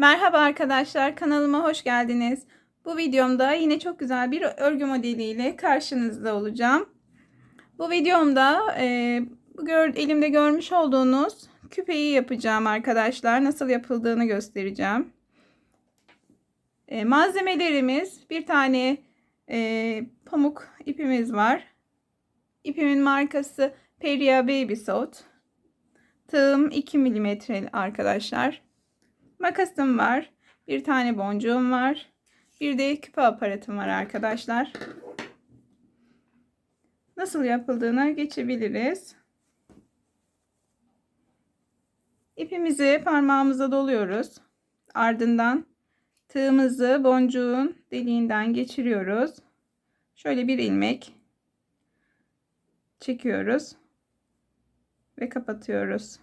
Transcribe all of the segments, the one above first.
Merhaba arkadaşlar, kanalıma hoş geldiniz. Bu videomda yine çok güzel bir örgü modeliyle karşınızda olacağım. Bu videomda elimde görmüş olduğunuz küpeyi yapacağım arkadaşlar. Nasıl yapıldığını göstereceğim. Malzemelerimiz bir tane pamuk ipimiz var. İpimin markası Peria Baby Soft. Tığım 2 milimetre arkadaşlar. Makasım var. Bir tane boncuğum var. Bir de küpe aparatım var arkadaşlar. Nasıl yapıldığına geçebiliriz. İpimizi parmağımıza doluyoruz. Ardından tığımızı boncuğun deliğinden geçiriyoruz. Şöyle bir ilmek çekiyoruz ve kapatıyoruz.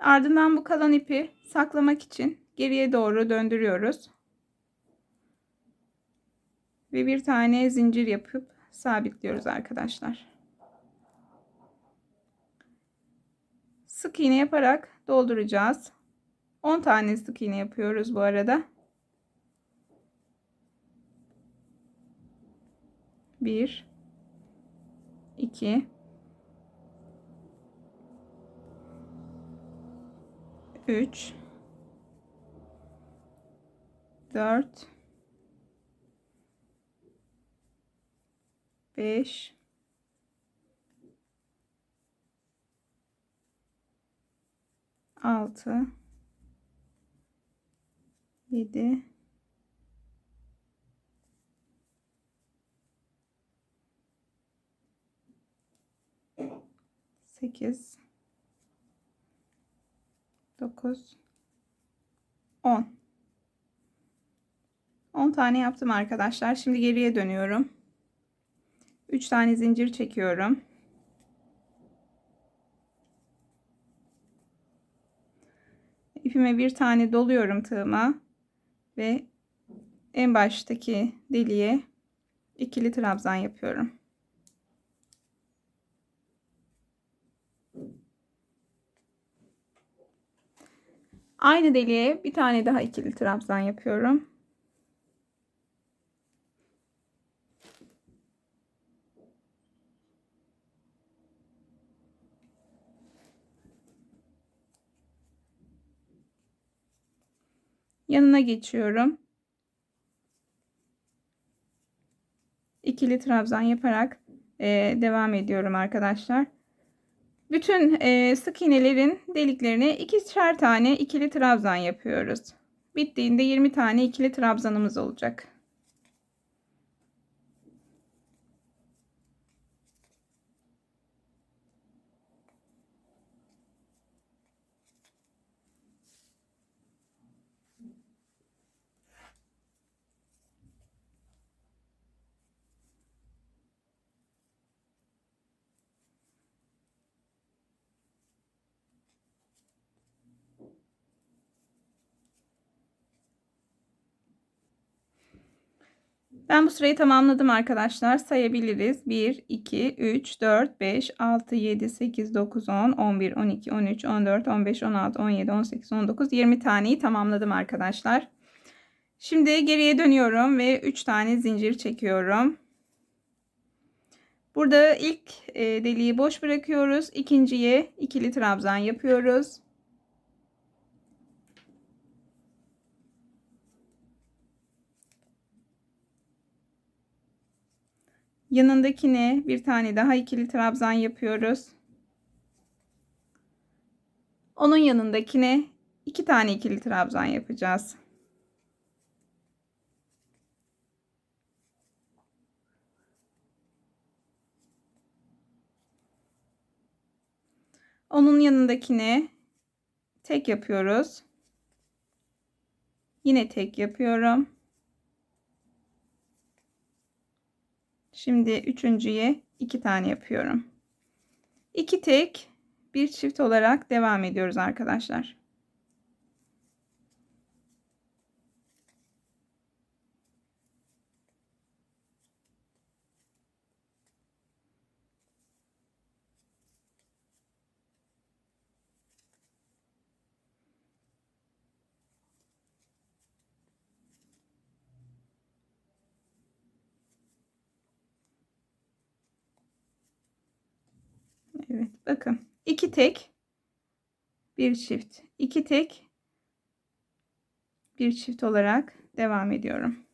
Ardından bu kalan ipi saklamak için geriye doğru döndürüyoruz. Ve bir tane zincir yapıp sabitliyoruz arkadaşlar. Sık iğne yaparak dolduracağız. 10 tane sık iğne yapıyoruz bu arada. 1 2 3 4 5 6 7 8 9 10 tane yaptım arkadaşlar. Şimdi geriye dönüyorum. 3 tane zincir çekiyorum. İpime bir tane doluyorum tığıma ve en baştaki deliğe ikili trabzan yapıyorum. Aynı deliğe bir tane daha ikili trabzan yapıyorum. Yanına geçiyorum. İkili trabzan yaparak devam ediyorum arkadaşlar. Bütün sık iğnelerin deliklerine ikişer tane ikili trabzan yapıyoruz. Bittiğinde 20 tane ikili trabzanımız olacak. Ben bu sırayı tamamladım arkadaşlar. Sayabiliriz. 1, 2, 3, 4, 5, 6, 7, 8, 9, 10, 11, 12, 13, 14, 15, 16, 17, 18, 19, 20 taneyi tamamladım arkadaşlar. Şimdi geriye dönüyorum ve 3 tane zincir çekiyorum. Burada ilk deliği boş bırakıyoruz. İkinciye ikili trabzan yapıyoruz. Yanındakine bir tane daha ikili trabzan yapıyoruz. Onun yanındakine 2 tane ikili trabzan yapacağız. Onun yanındakine tek yapıyoruz. Yine tek yapıyorum. Şimdi üçüncüye 2 tane yapıyorum. 2 tek, bir çift olarak devam ediyoruz arkadaşlar. Bakın 2 tek, 1 çift, 2 tek, 1 çift olarak devam ediyorum.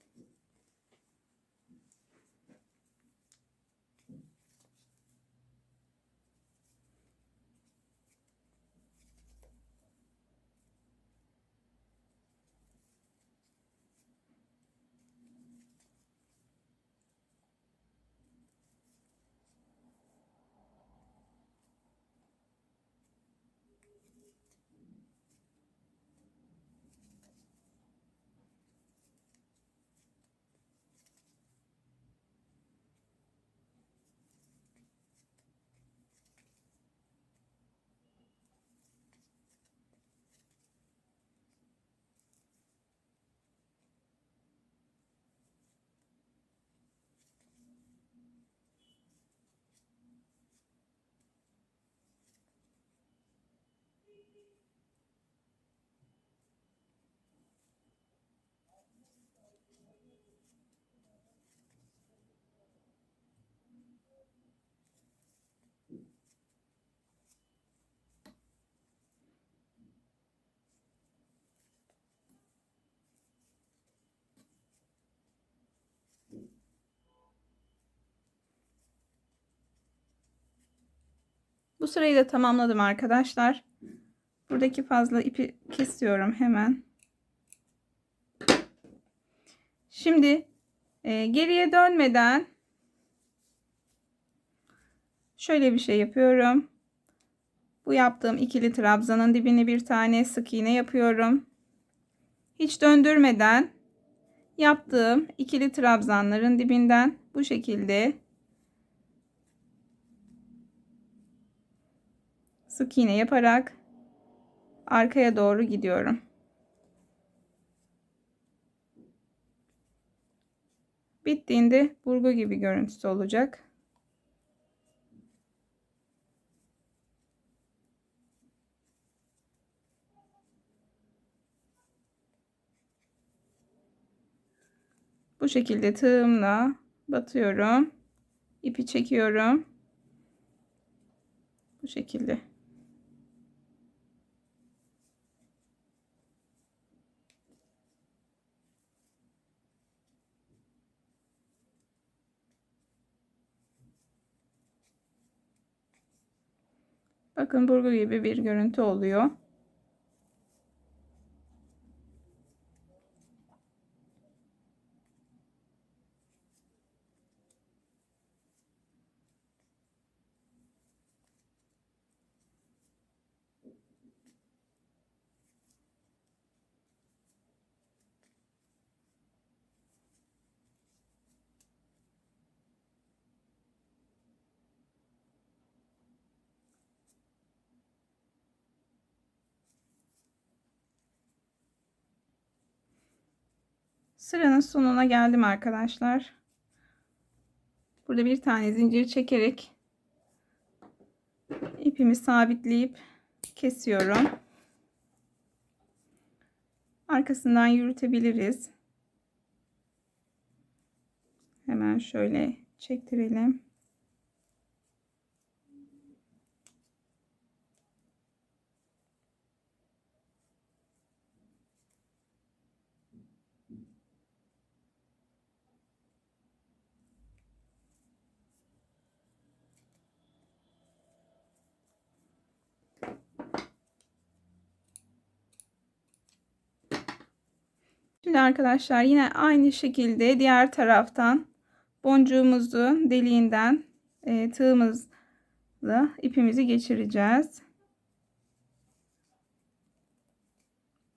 Bu sırayı da tamamladım arkadaşlar. Buradaki fazla ipi kesiyorum hemen. Şimdi geriye dönmeden şöyle bir şey yapıyorum. Bu yaptığım ikili trabzanın dibine bir tane sık iğne yapıyorum. Hiç döndürmeden yaptığım ikili trabzanların dibinden bu şekilde sık iğne yaparak arkaya doğru gidiyorum. Bittiğinde burgu gibi görüntüsü olacak. Bu şekilde tığımla batıyorum. İpi çekiyorum. Bu şekilde. Bakın burgu gibi bir görüntü oluyor. Sıranın sonuna geldim arkadaşlar. Burada bir tane zincir çekerek ipimi sabitleyip kesiyorum. Arkasından yürütebiliriz. Hemen şöyle çektirelim. Şimdi arkadaşlar yine aynı şekilde diğer taraftan boncuğumuzu deliğinden tığımızla ipimizi geçireceğiz.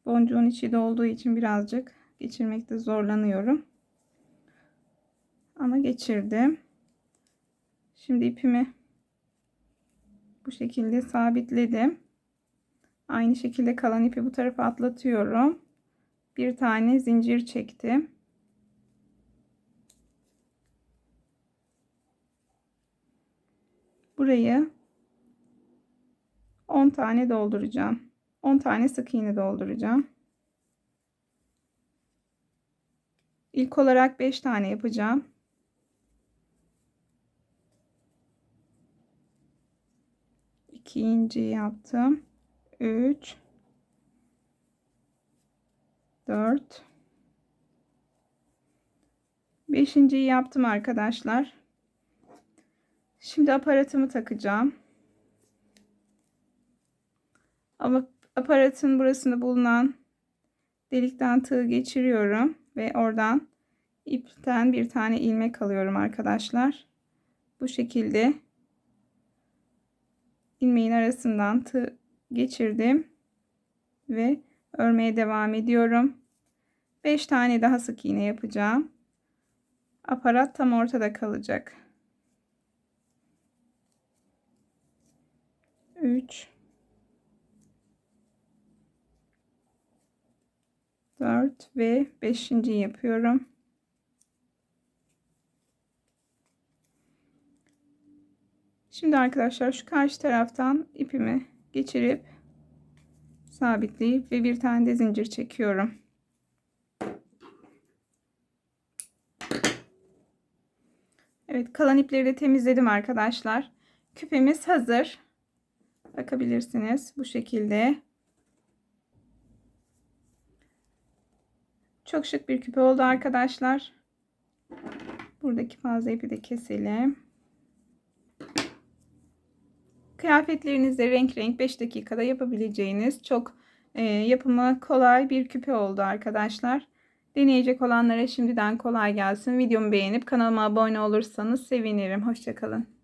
Boncuğun içi dolduğu için birazcık geçirmekte zorlanıyorum. Ama geçirdim. Şimdi ipimi bu şekilde sabitledim. Aynı şekilde kalan ipi bu tarafa atlatıyorum. Bir tane zincir çektim. Burayı 10 tane dolduracağım. 10 tane sık iğne dolduracağım. İlk olarak 5 tane yapacağım. İkinci yaptım. 3 4 Beşinciyi yaptım arkadaşlar. Şimdi aparatımı takacağım. Ama aparatın burasında bulunan delikten tığ geçiriyorum ve oradan ipten bir tane ilmek alıyorum arkadaşlar. Bu şekilde ilmeğin arasından tığ geçirdim ve örmeye devam ediyorum. 5 tane daha sık iğne yapacağım. Aparat tam ortada kalacak. 3 4 ve 5. yapıyorum. Şimdi arkadaşlar şu karşı taraftan ipimi geçirip sabitleyip ve bir tane de zincir çekiyorum. Evet, kalan ipleri de temizledim arkadaşlar. Küpemiz hazır. Bakabilirsiniz bu şekilde. Çok şık bir küpe oldu arkadaşlar. Buradaki fazla ipi de keselim. Kıyafetlerinizde renk renk 5 dakikada yapabileceğiniz çok yapımı kolay bir küpe oldu arkadaşlar. Deneyecek olanlara şimdiden kolay gelsin. Videomu beğenip kanalıma abone olursanız sevinirim. Hoşça kalın.